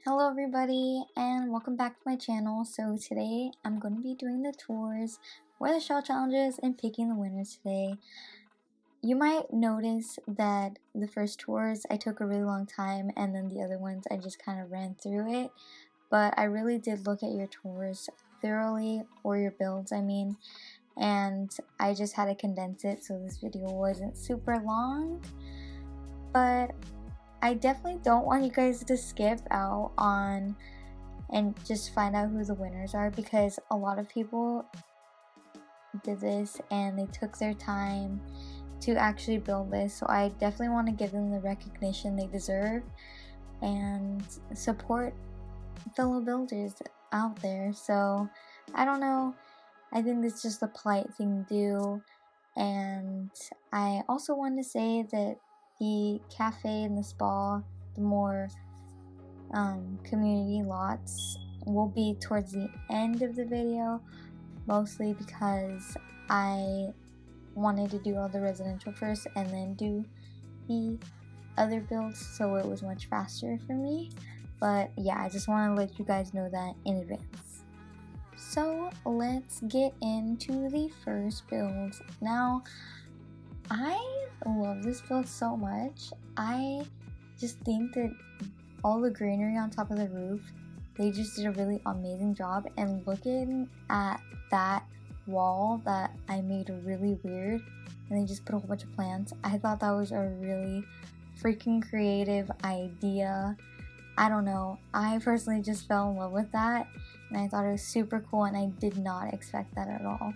Hello everybody and welcome back to my channel. So today I'm going to be doing the tours for the shell challenges and picking the winners today. You might notice that the first tours I took a really long time and then the other ones I just kind of ran through it. But I really did look at your tours thoroughly, or your builds I mean, and I just had to condense it so this video wasn't super long. But I definitely don't want you guys to skip out on and just find out who the winners are, because a lot of people did this and they took their time to actually build this, so I definitely want to give them the recognition they deserve and support fellow builders out there. So I don't know, I think it's just a polite thing to do. And I also want to say that the cafe and the spa, the more community lots, will be towards the end of the video, mostly because I wanted to do all the residential first and then do the other builds, so it was much faster for me. But yeah, I just want to let you guys know that in advance. So let's get into the first build. Now, I love this build so much. I just think that all the greenery on top of the roof, they just did a really amazing job. And looking at that wall that I made really weird and they just put a whole bunch of plants, I thought that was a really freaking creative idea. I don't know, I personally just fell in love with that and I thought it was super cool, and I did not expect that at all.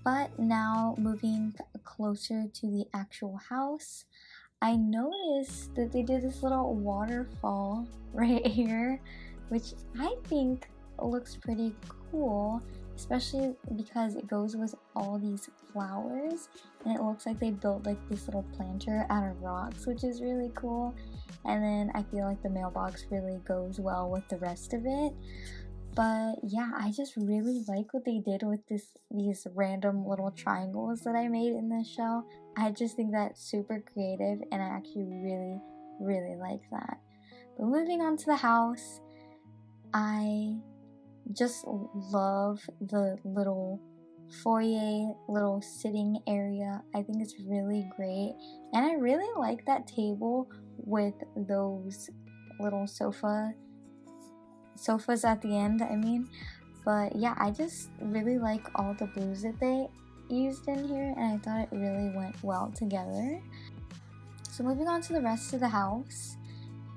But now, moving closer to the actual house, I noticed that they did this little waterfall right here, which I think looks pretty cool, especially because it goes with all these flowers, and it looks like they built like this little planter out of rocks, which is really cool. And then I feel like the mailbox really goes well with the rest of it. But yeah, I just really like what they did with these random little triangles that I made in this shell. I just think that's super creative, and I actually really like that. But moving on to the house, I just love the little foyer, little sitting area. I think it's really great, and I really like that table with those little sofas at the end, I mean. But yeah, I just really like all the blues that they used in here, and I thought it really went well together. So moving on to the rest of the house,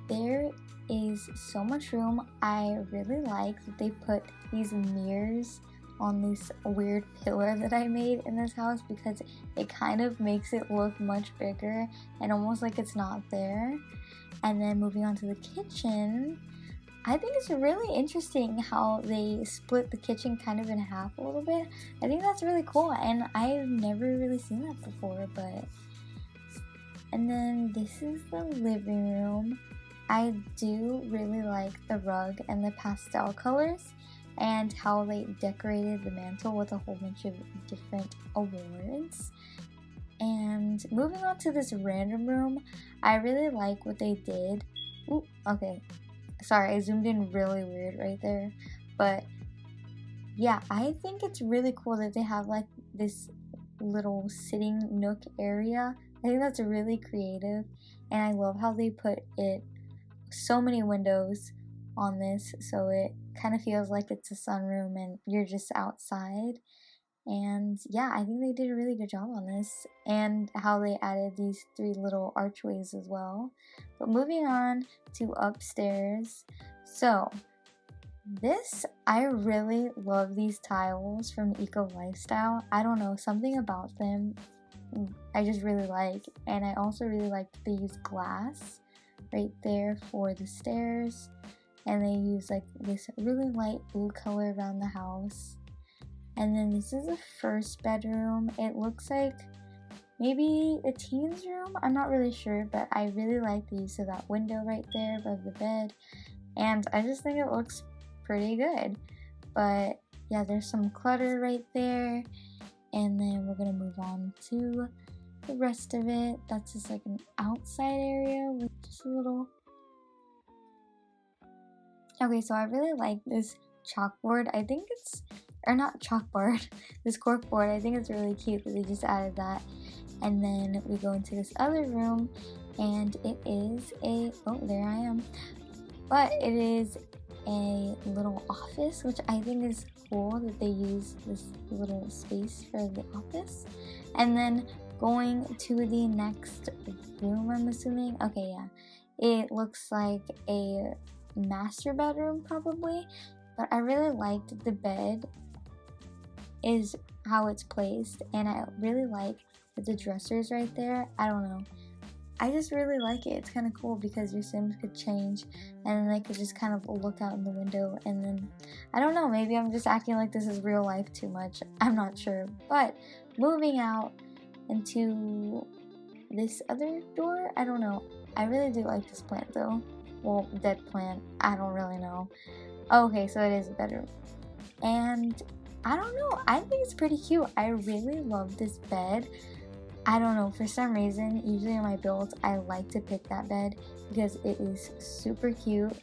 there is so much room. I really like that they put these mirrors on this weird pillar that I made in this house, because it kind of makes it look much bigger and almost like it's not there. And then moving on to the kitchen, I think it's really interesting how they split the kitchen kind of in half a little bit. I think that's really cool, and I've never really seen that before. And then this is the living room. I do really like the rug and the pastel colors, and how they decorated the mantle with a whole bunch of different awards. And moving on to this random room, I really like what they did. Ooh, okay. Sorry, I zoomed in really weird right there. But yeah, I think it's really cool that they have like this little sitting nook area. I think that's really creative, and I love how they put it so many windows on this, so it kind of feels like it's a sunroom and you're just outside. And yeah, I think they did a really good job on this, and how they added these 3 little archways as well. But moving on to upstairs, so this, I really love these tiles from Eco Lifestyle. I don't know, something about them I just really like. And I also really like that they use glass right there for the stairs, and they use like this really light blue color around the house. And then this is the first bedroom. It looks like maybe a teen's room, I'm not really sure, but I really like the use of that window right there above the bed, and I just think it looks pretty good. But yeah, there's some clutter right there, and then we're gonna move on to the rest of it. That's just like an outside area with just a little Okay, so I really like this chalkboard. I think it's, or not chalkboard, this corkboard. I think it's really cute that they just added that. And then we go into this other room, and it is a, oh, there I am. But it is a little office, which I think is cool that they use this little space for the office. And then going to the next room, I'm assuming. Okay, yeah. It looks like a master bedroom probably, but I really liked the bed is how it's placed, and I really like that the dresser's right there. I don't know, I just really like it. It's kind of cool because your Sims could change and then they could just kind of look out in the window, and then I don't know, maybe I'm just acting like this is real life too much, I'm not sure. But moving out into this other door, I don't know, I really do like this plant though. Well, dead plant, I don't really know. Okay, so it is a bedroom. And I don't know, I think it's pretty cute. I really love this bed. I don't know, for some reason, usually in my builds, I like to pick that bed because it is super cute.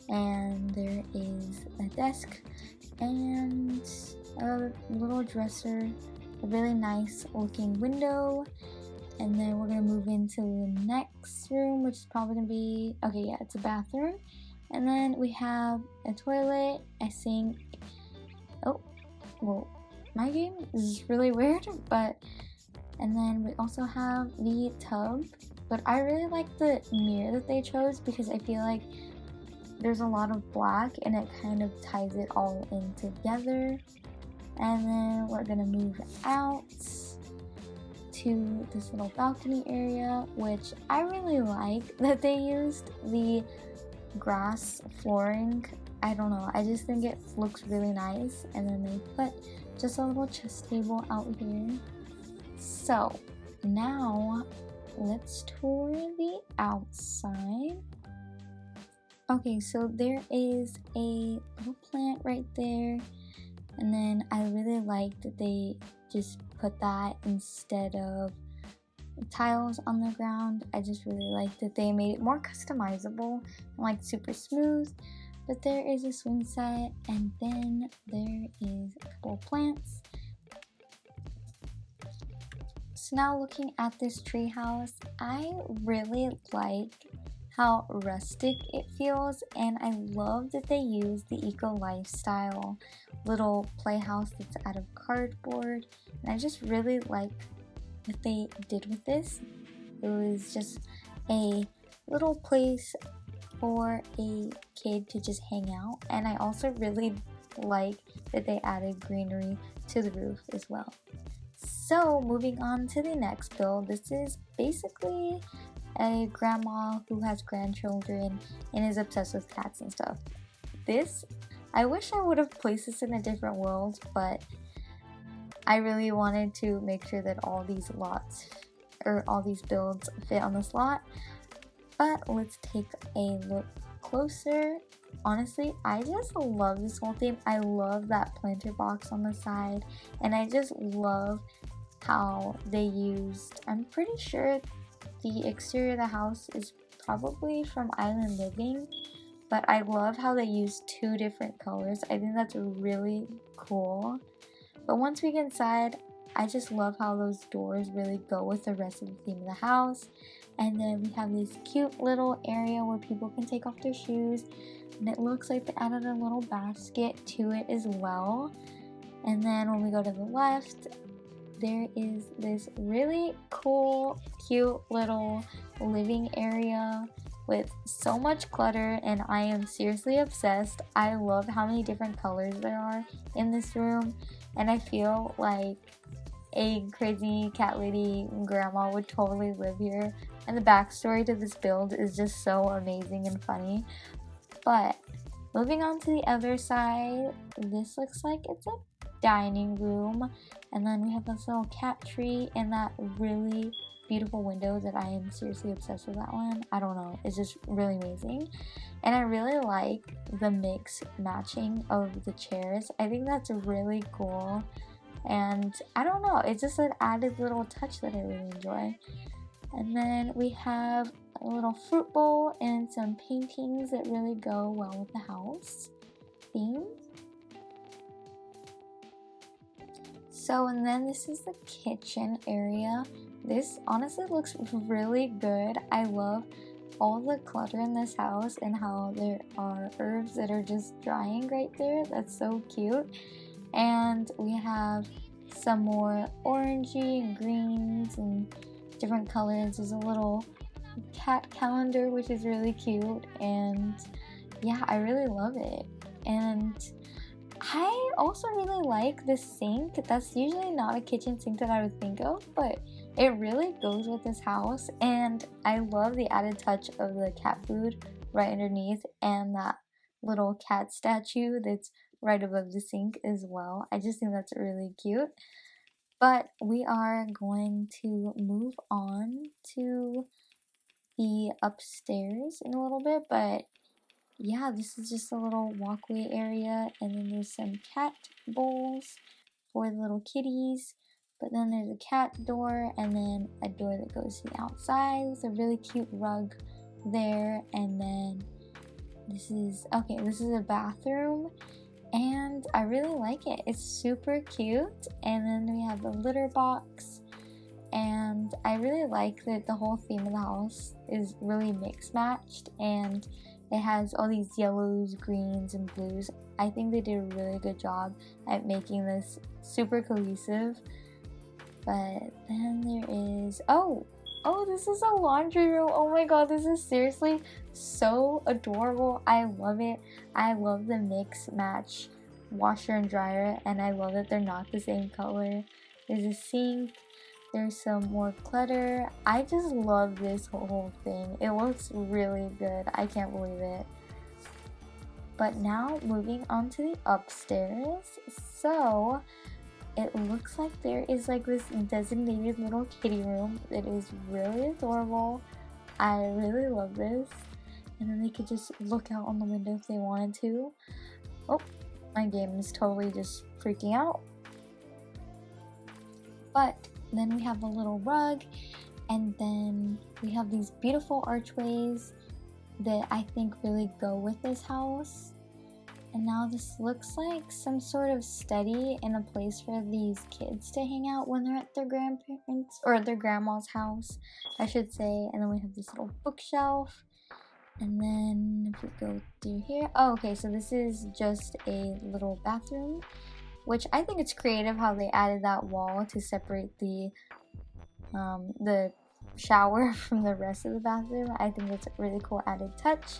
And there is a desk and a little dresser, a really nice looking window. And then we're gonna move into the next room, which is probably gonna be, okay, yeah, it's a bathroom. And then we have a toilet, a sink. Oh, well, my game is really weird, but, and then we also have the tub. But I really like the mirror that they chose because I feel like there's a lot of black and it kind of ties it all in together. And then we're gonna move out to this little balcony area, which I really like that they used the grass flooring. I don't know, I just think it looks really nice. And then they put just a little chess table out here. So now let's tour the outside. Okay, so there is a little plant right there, and then I really like that they just put that instead of tiles on the ground. I just really like that they made it more customizable and like super smooth. But there is a swing set, and then there is a couple of plants. So now looking at this treehouse, I really like how rustic it feels, and I love that they use the eco lifestyle little playhouse that's out of cardboard. And I just really like what they did with this. It was just a little place for a kid to just hang out, and I also really like that they added greenery to the roof as well. So moving on to the next build, this is basically a grandma who has grandchildren and is obsessed with cats and stuff. This, I wish I would have placed this in a different world, but I really wanted to make sure that all these lots, or all these builds fit on this lot. But let's take a look closer. Honestly, I just love this whole theme. I love that planter box on the side, and I just love how they used, I'm pretty sure the exterior of the house is probably from Island Living, but I love how they use two different colors. I think that's really cool. But once we get inside, I just love how those doors really go with the rest of the theme of the house. And then we have this cute little area where people can take off their shoes, and it looks like they added a little basket to it as well. And then when we go to the left, there is this really cool, cute little living area with so much clutter, and I am seriously obsessed. I love how many different colors there are in this room, and I feel like a crazy cat lady grandma would totally live here. And the backstory to this build is just so amazing and funny. But moving on to the other side, this looks like it's a dining room, and then we have this little cat tree and that really beautiful window that I am seriously obsessed with. That one, I don't know, it's just really amazing. And I really like the mix matching of the chairs. I think that's really cool, and I don't know, it's just an added little touch that I really enjoy. And then we have a little fruit bowl and some paintings that really go well with the house theme. So, and then this is the kitchen area. This honestly looks really good. I love all the clutter in this house and how there are herbs that are just drying right there. That's so cute. And we have some more orangey and greens and different colors. There's a little cat calendar, which is really cute, and yeah, I really love it. And I also really like this sink. That's usually not a kitchen sink that I would think of, but it really goes with this house. And I love the added touch of the cat food right underneath and that little cat statue that's right above the sink as well. I just think that's really cute. But we are going to move on to the upstairs in a little bit, but yeah, this is just a little walkway area, and then there's some cat bowls for the little kitties, but then there's a cat door and then a door that goes to the outside with a really cute rug there. And then this is a bathroom, and I really like it. It's super cute. And then we have the litter box, and I really like that the whole theme of the house is really mix matched, and it has all these yellows, greens, and blues. I think they did a really good job at making this super cohesive. But then there is, oh, this is a laundry room. Oh my god, this is seriously so adorable. I love it. I love the mix match washer and dryer, and I love that they're not the same color. There's a sink. There's some more clutter. I just love this whole thing. It looks really good. I can't believe it. But now moving on to the upstairs. So it looks like there is like this designated little kitty room that is really adorable. I really love this. And then they could just look out on the window if they wanted to. Oh, my game is totally just freaking out. But then we have a little rug, and then we have these beautiful archways that I think really go with this house. And now this looks like some sort of study and a place for these kids to hang out when they're at their grandparents' or their grandma's house, I should say. And then we have this little bookshelf. And then if we go through here, so this is just a little bathroom, which I think it's creative how they added that wall to separate the shower from the rest of the bathroom. I think that's a really cool added touch.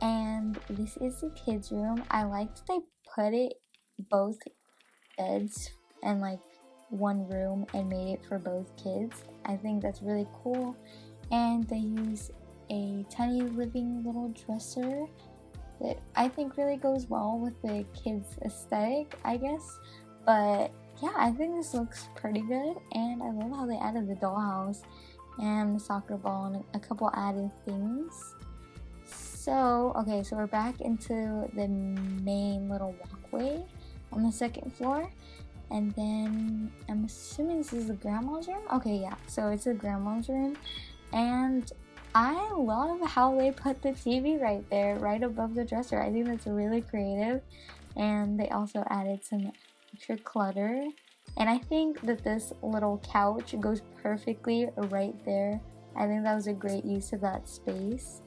And this is the kids' room. I like that they put it both beds in like one room and made it for both kids. I think that's really cool. And they use a tiny living little dresser that I think really goes well with the kids' aesthetic, I guess. But yeah, I think this looks pretty good, and I love how they added the dollhouse and the soccer ball and a couple added things. So we're back into the main little walkway on the second floor, and then I'm assuming this is the grandma's room. Okay, yeah, so it's the grandma's room, and I love how they put the TV right there, right above the dresser. I think that's really creative, and they also added some extra clutter, and I think that this little couch goes perfectly right there. I think that was a great use of that space.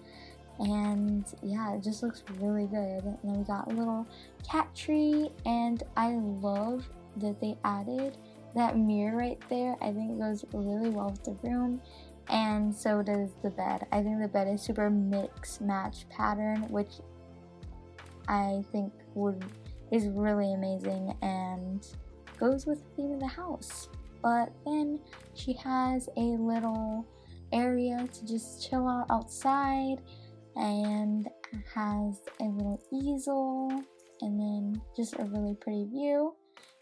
And yeah, it just looks really good. And then we got a little cat tree, and I love that they added that mirror right there. I think it goes really well with the room, and so does the bed. I think the bed is super mix match pattern, which I think is really amazing and goes with the theme of the house. But then she has a little area to just chill out outside, and has a little easel, and then just a really pretty view.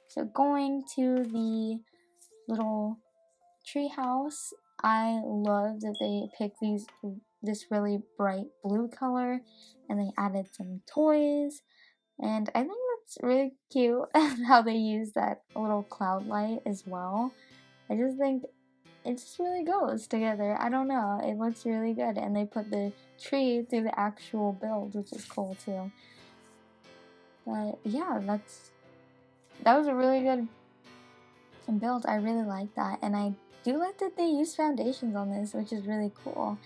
So going to the little tree house, I love that they picked this really bright blue color, and they added some toys, and I think that's really cute how they use that little cloud light as well. I just think it just really goes together. I don't know, it looks really good, and they put the tree through the actual build, which is cool too. But yeah, that was a really good build. I really like that, and I do like that they use foundations on this, which is really cool.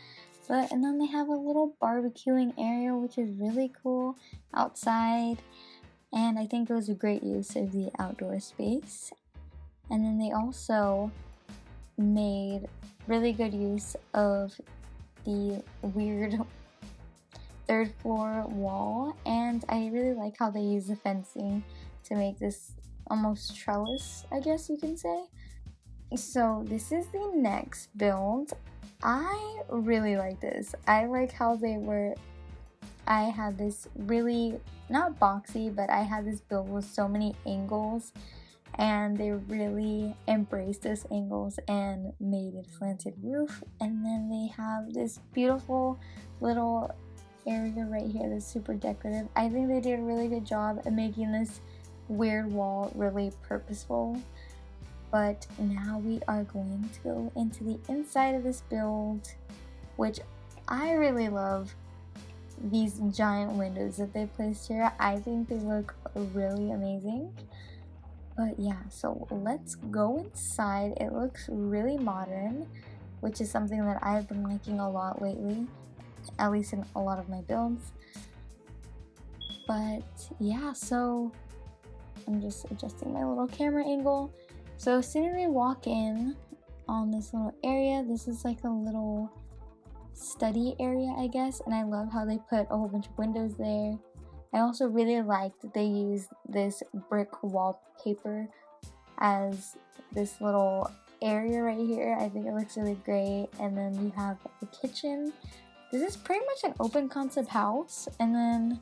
And then they have a little barbecuing area, which is really cool outside, and I think it was a great use of the outdoor space. And then they also made really good use of the weird third floor wall, and I really like how they use the fencing to make this almost trellis, I guess you can say. So this is the next build. I really like this. I like how I had this really, not boxy, but I had this build with so many angles, and they really embraced those angles and made a slanted roof. And then they have this beautiful little area right here that's super decorative. I think they did a really good job at making this weird wall really purposeful. But now we are going to go into the inside of this build, which I really love these giant windows that they placed here. I think they look really amazing. But yeah, so let's go inside. It looks really modern, which is something that I've been liking a lot lately, at least in a lot of my builds. But yeah, so I'm just adjusting my little camera angle. So as soon as we walk in on this little area, this is like a little study area, I guess, and I love how they put a whole bunch of windows there. I also really like that they used this brick wallpaper as this little area right here. I think it looks really great. And then you have the kitchen. This is pretty much an open concept house, and then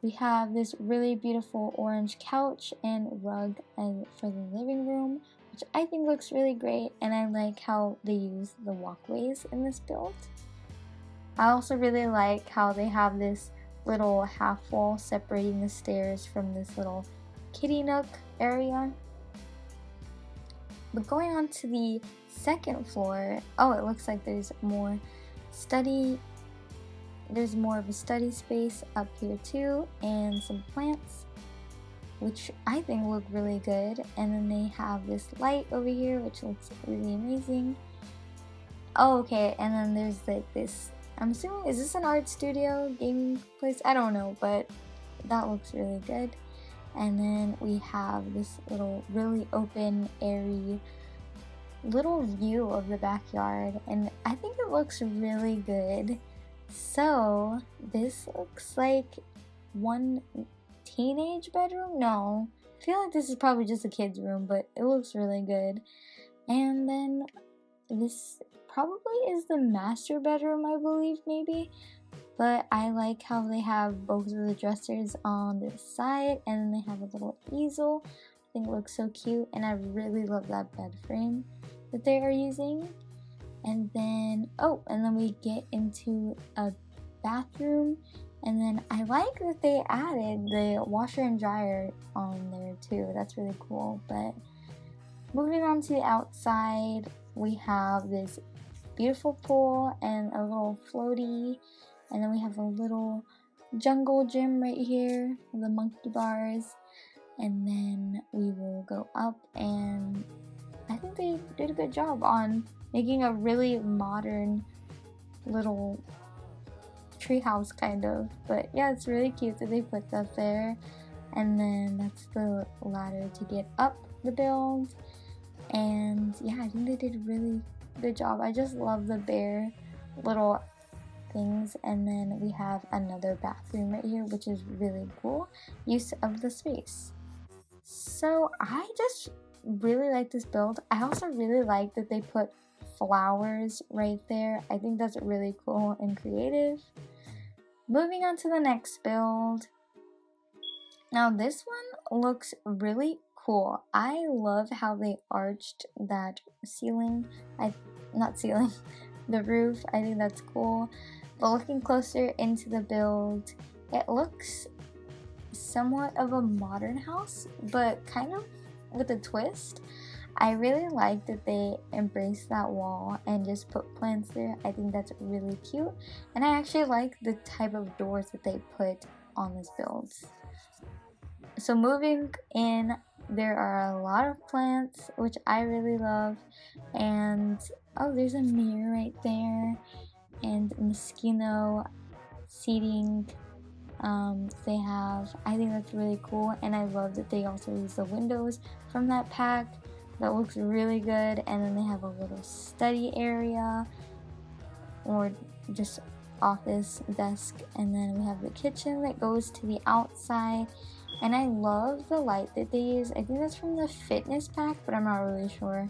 we have this really beautiful orange couch and rug for the living room, which I think looks really great, and I like how they use the walkways in this build. I also really like how they have this little half wall separating the stairs from this little kitty nook area. But going on to the second floor, oh, it looks like there's more of a study space up here too, and some plants, which I think look really good. And then they have this light over here, which looks really amazing. Oh, okay, and then there's like this, I'm assuming, is this an art studio, gaming place? I don't know, but that looks really good. And then we have this little really open, airy little view of the backyard, and I think it looks really good. So this looks like one teenage bedroom? No, I feel like this is probably just a kid's room, but it looks really good. And then this probably is the master bedroom, I believe, maybe. But I like how they have both of the dressers on this side, and then they have a little easel. I think it looks so cute, and I really love that bed frame that they are using. And then, and then we get into a bathroom, and then I like that they added the washer and dryer on there too. That's really cool. But moving on to the outside, we have this beautiful pool and a little floaty, and then we have a little jungle gym right here with the monkey bars. And then we will go up, and I think they did a good job on making a really modern little treehouse kind of. But yeah, it's really cute that they put that there. And then that's the ladder to get up the build. And yeah, I think they did a really good job. I just love the bare little things. And then we have another bathroom right here, which is really cool use of the space. So I just really like this build. I also really like that they put flowers right there. I think that's really cool and creative. Moving on to the next build. Now this one looks really cool. I love how they arched that ceiling. The roof. I think that's cool. But looking closer into the build, it looks somewhat of a modern house, but kind of with a twist. I really like that they embrace that wall and just put plants there. I think that's really cute, and I actually like the type of doors that they put on this build. So moving in, there are a lot of plants, which I really love, and oh, there's a mirror right there, and mosquito seating. They have, I think that's really cool, and I love that they also use the windows from that pack. That looks really good. And then they have a little study area or just office desk, and then we have the kitchen that goes to the outside. And I love the light that they use. I think that's from the fitness pack, but I'm not really sure.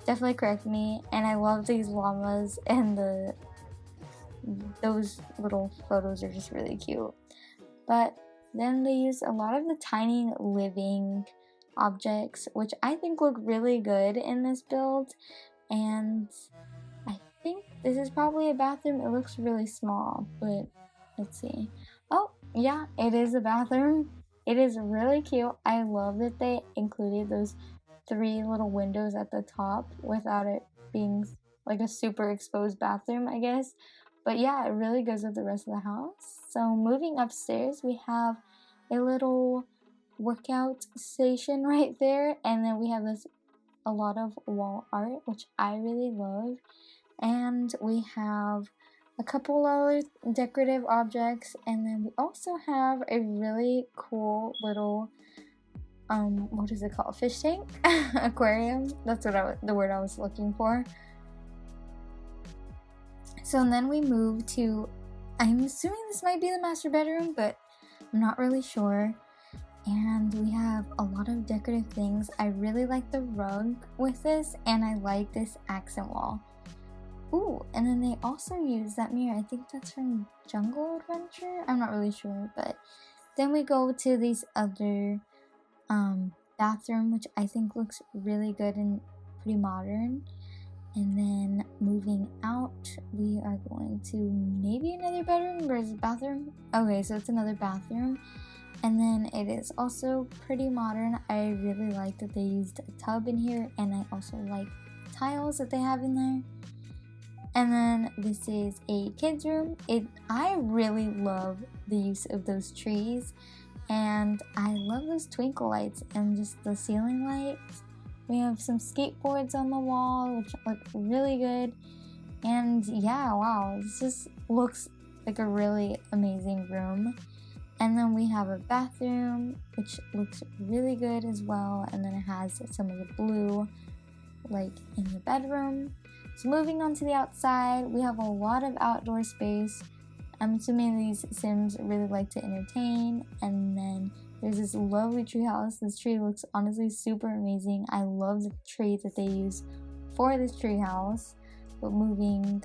Definitely correct me. And I love these llamas, and those little photos are just really cute. But then they use a lot of the tiny living objects, which I think look really good in this build. And I think this is probably a bathroom. It looks really small, but let's see. Oh, yeah, it is a bathroom. It is really cute. I love that they included those 3 little windows at the top without it being like a super exposed bathroom, I guess. But yeah, it really goes with the rest of the house. So moving upstairs, we have a little workout station right there, and then we have a lot of wall art, which I really love. And we have a couple other decorative objects, and then we also have a really cool little what is it called? Fish tank? Aquarium. That's what the word I was looking for. So then we move to, I'm assuming this might be the master bedroom, but I'm not really sure. And we have a lot of decorative things. I really like the rug with this, and I like this accent wall. Ooh, and then they also use that mirror. I think that's from Jungle Adventure. I'm not really sure, but then we go to these other bathroom, which I think looks really good and pretty modern. And then moving out, we are going to maybe another bedroom, or is it bathroom? Okay, so it's another bathroom. And then it is also pretty modern. I really like that they used a tub in here, and I also like tiles that they have in there. And then this is a kids room. I really love the use of those trees, and I love those twinkle lights and just the ceiling lights. We have some skateboards on the wall, which look really good. And yeah, wow, this just looks like a really amazing room. And then we have a bathroom, which looks really good as well. And then it has some of the blue, like in the bedroom. So moving on to the outside, we have a lot of outdoor space. I'm assuming these Sims really like to entertain. And then there's this lovely tree house. This tree looks honestly super amazing. I love the tree that they use for this tree house. But moving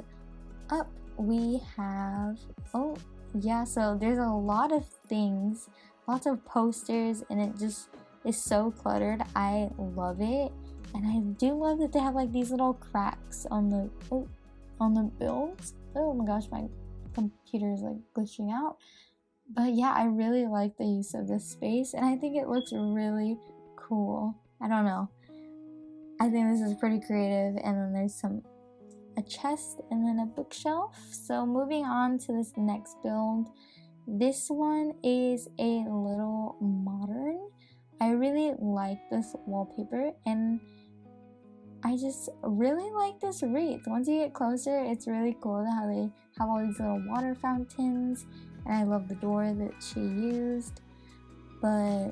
up, we have, oh yeah, so there's a lot of things, lots of posters, and it just is so cluttered. I love it. And I do love that they have like these little cracks on the builds. Oh my gosh, my computer is like glitching out. But yeah, I really like the use of this space, and I think it looks really cool. I don't know. I think this is pretty creative. And then there's a chest and then a bookshelf. So moving on to this next build. This one is a little modern. I really like this wallpaper, and I just really like this wreath. Once you get closer, it's really cool how they have all these little water fountains, and I love the door that she used. But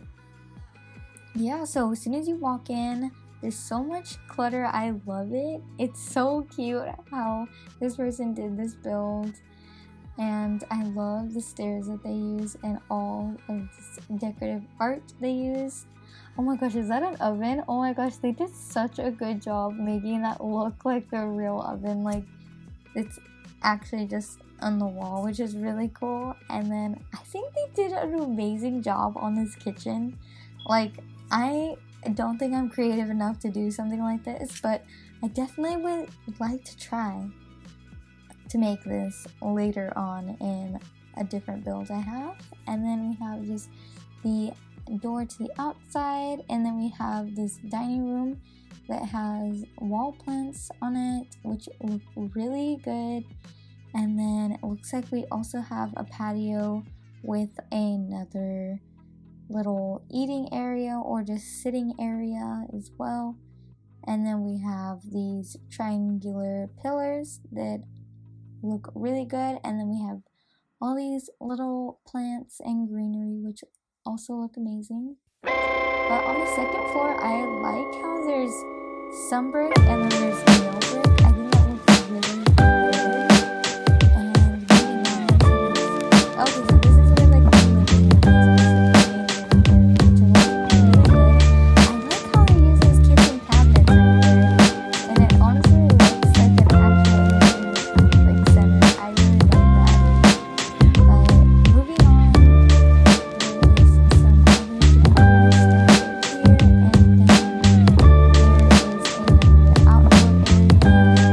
yeah, so as soon as you walk in, there's so much clutter. I love it. It's so cute how this person did this build. And I love the stairs that they use and all of this decorative art they use. Oh my gosh, is that an oven? Oh my gosh, they did such a good job making that look like the real oven. Like, it's actually just on the wall, which is really cool. And then I think they did an amazing job on this kitchen. Like, I don't think I'm creative enough to do something like this, but I definitely would like to try to make this later on in a different build I have. And then we have just the door to the outside, and then we have this dining room, that has wall plants on it, which look really good. And then it looks like we also have a patio with another little eating area or just sitting area as well. And then we have these triangular pillars that look really good. And then we have all these little plants and greenery, which also look amazing. But on the second floor, I like how there's some brick and then there's no brick. I think that looks really good. And moving on to this. Okay, so this is where like the living room is, which looks really good. I like how they use those kitchen cabinets right there, and it honestly looks like an actual like center. I really like that. But moving on, there's some other cool stuff here, and then there is another outdoor area.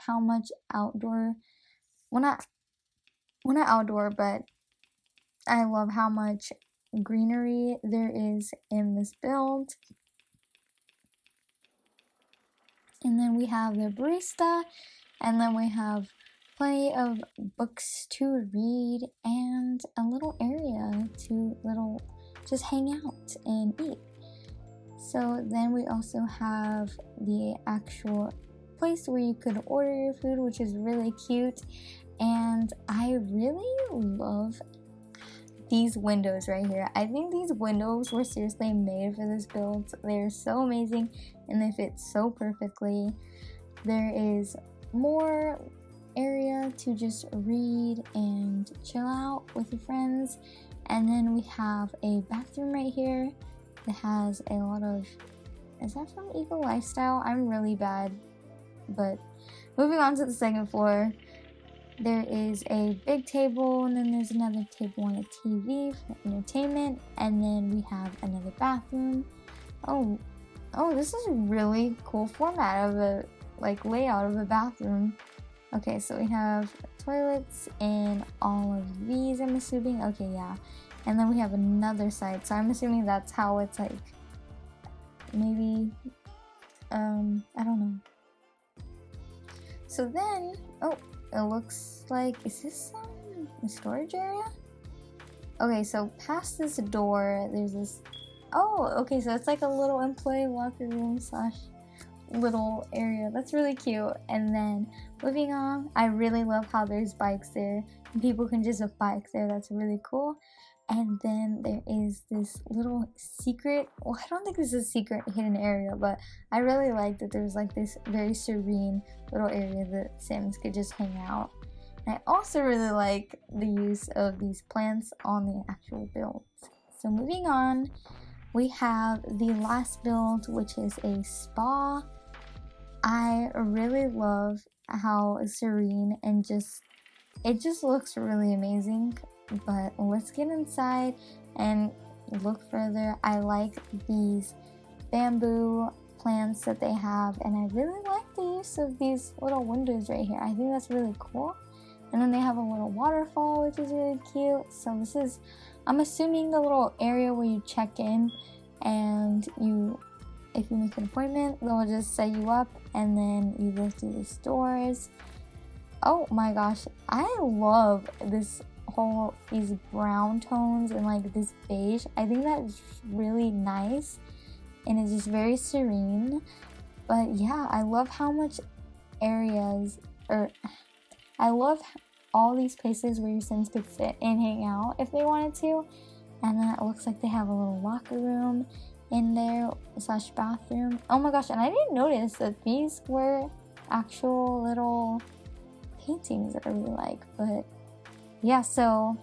how much outdoor, well not outdoor, but I love how much greenery there is in this build. And then we have the barista, and then we have plenty of books to read and a little area to just hang out and eat. So then we also have the actual place where you could order your food, which is really cute. And I really love these windows right here. I think these windows were seriously made for this build. They're so amazing and they fit so perfectly. There is more area to just read and chill out with your friends. And then we have a bathroom right here that has a lot of, is that from Eco Lifestyle? I'm really bad. But moving on to the second floor, there is a big table, and then there's another table and a TV for entertainment, and then we have another bathroom. Oh, this is a really cool format of a layout of a bathroom. Okay, so we have toilets in all of these, I'm assuming. Okay, yeah. And then we have another side, so I'm assuming that's how it's like, maybe, I don't know. So then, it looks like, is this a storage area? Okay, so past this door, there's this, okay, so it's like a little employee locker room slash little area. That's really cute. And then moving on, I really love how there's bikes there. And people can just bike there. That's really cool. And then there is this little secret, well, I don't think this is a secret hidden area, but I really like that there's like this very serene little area that Sims could just hang out. And I also really like the use of these plants on the actual build. So moving on, we have the last build, which is a spa. I really love how serene and it just looks really amazing. But let's get inside and look further. I like these bamboo plants that they have, and I really like the use of these little windows right here. I think that's really cool. And then they have a little waterfall, which is really cute. So this is, I'm assuming, the little area where you check in, and if you make an appointment, they'll just set you up, and then you go through these doors. Oh my gosh, I love these brown tones and like this beige. I think that's really nice, and it's just very serene. But yeah, I love how much I love all these places where your Sims could sit and hang out if they wanted to. And then it looks like they have a little locker room in there slash bathroom. Oh my gosh, and I didn't notice that these were actual little paintings that I really like. But yeah, so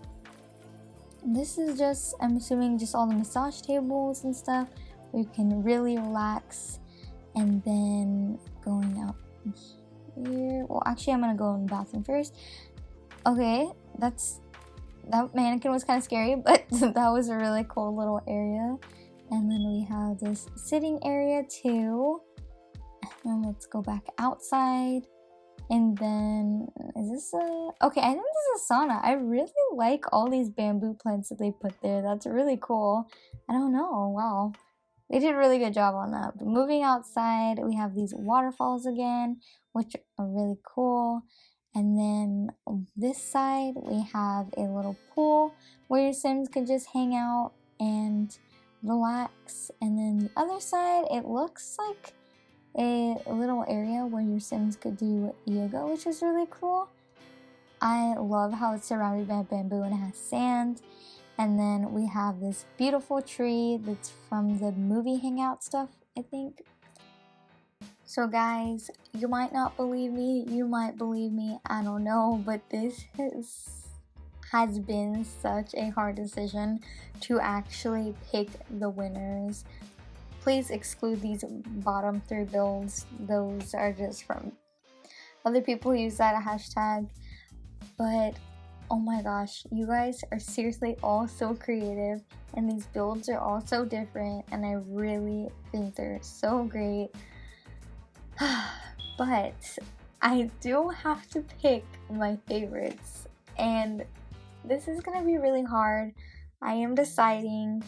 this is just, I'm assuming, just all the massage tables and stuff where you can really relax. And then going out here, well, actually I'm gonna go in the bathroom first. Okay, that mannequin was kind of scary, but that was a really cool little area. And then we have this sitting area too. And let's go back outside. And then, is this okay, I think this is a sauna. I really like all these bamboo plants that they put there. That's really cool. I don't know, wow. They did a really good job on that. But moving outside, we have these waterfalls again, which are really cool. And then on this side, we have a little pool where your Sims could just hang out and relax. And then the other side, it looks like a little area where your Sims could do yoga, which is really cool. I love how it's surrounded by bamboo and it has sand. And then we have this beautiful tree that's from the movie Hangout stuff, I think. So guys, you might not believe me, you might believe me, I don't know, but this has been such a hard decision to actually pick the winners. Please exclude these bottom 3 builds. Those are just from other people who use that hashtag. But oh my gosh, you guys are seriously all so creative, and these builds are all so different, and I really think they're so great. But I do have to pick my favorites, and this is gonna be really hard. I am deciding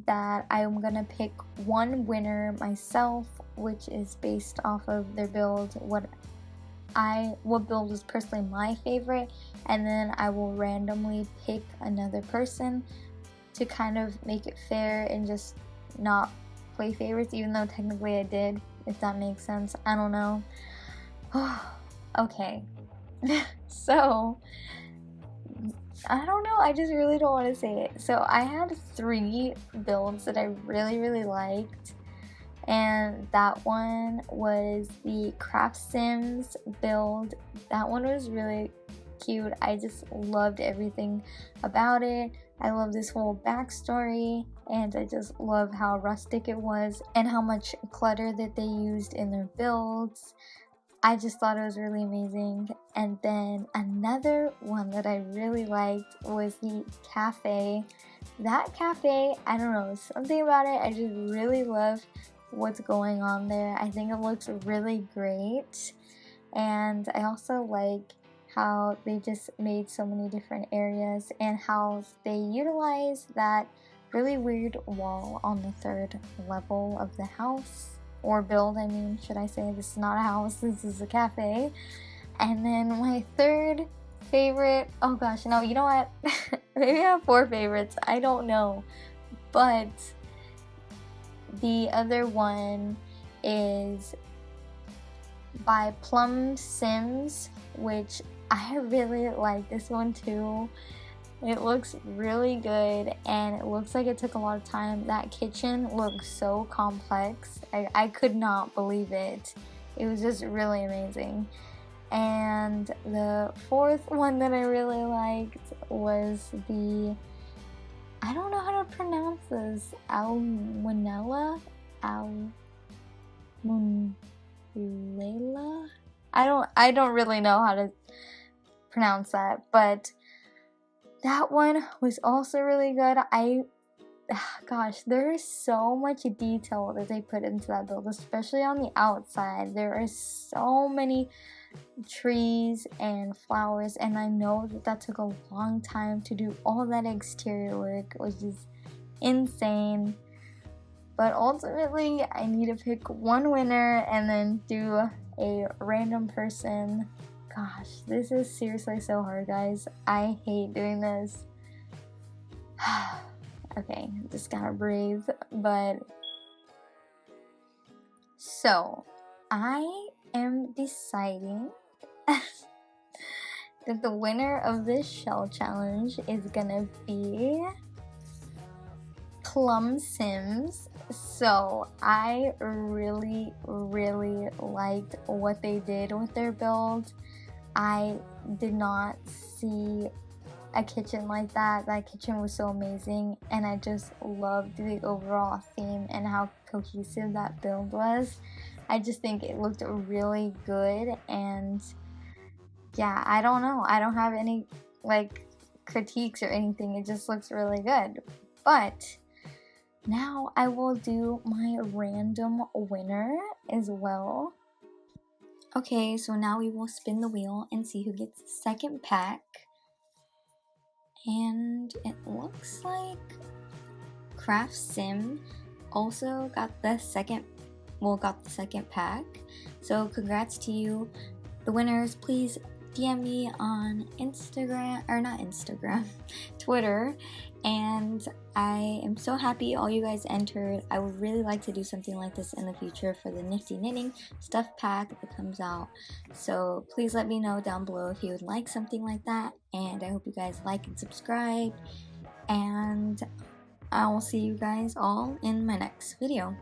that I'm gonna pick one winner myself, which is based off of their build, what build is personally my favorite, and then I will randomly pick another person to kind of make it fair and just not play favorites, even though technically I did, if that makes sense. I don't know. Okay. So I don't know, I just really don't want to say it. So I had 3 builds that I really liked, and that one was the Craft Sims build. That one was really cute. I just loved everything about it. I love this whole backstory, and I just love how rustic it was and how much clutter that they used in their builds. I just thought it was really amazing. And then another one that I really liked was the cafe. That cafe, I don't know, something about it, I just really love what's going on there. I think it looks really great. And I also like how they just made so many different areas and how they utilize that really weird wall on the 3rd level of the house. Or build, I mean, should I say. This is not a house, this is a cafe. And then my 3rd favorite, oh gosh, no, you know what? Maybe I have 4 favorites, I don't know. But the other one is by Plum Sims, which I really like this one too. It looks really good, and it looks like it took a lot of time. That kitchen looks so complex. I could not believe it. It was just really amazing. And the 4th one that I really liked was the, I don't know how to pronounce this, Almunella? Almunella? I don't really know how to pronounce that, but that one was also really good. Gosh, there is so much detail that they put into that build, especially on the outside. There are so many trees and flowers, and I know that took a long time to do all that exterior work, which is insane. But ultimately, I need to pick one winner and then do a random person. Gosh, this is seriously so hard, guys. I hate doing this. Okay, just gotta breathe. But so I am deciding that the winner of this shell challenge is gonna be Plum Sims. So I really liked what they did with their build. I did not see a kitchen like that. That kitchen was so amazing, and I just loved the overall theme and how cohesive that build was. I just think it looked really good, and yeah, I don't know. I don't have any like critiques or anything. It just looks really good. But now I will do my random winner as well. Okay, so now we will spin the wheel and see who gets the second pack. And it looks like Craft Sim also got the second pack. So congrats to you. The winners, please DM me on Twitter. And I am so happy all you guys entered. I would really like to do something like this in the future for the Nifty Knitting Stuff Pack that comes out. So please let me know down below if you would like something like that. And I hope you guys like and subscribe. And I will see you guys all in my next video.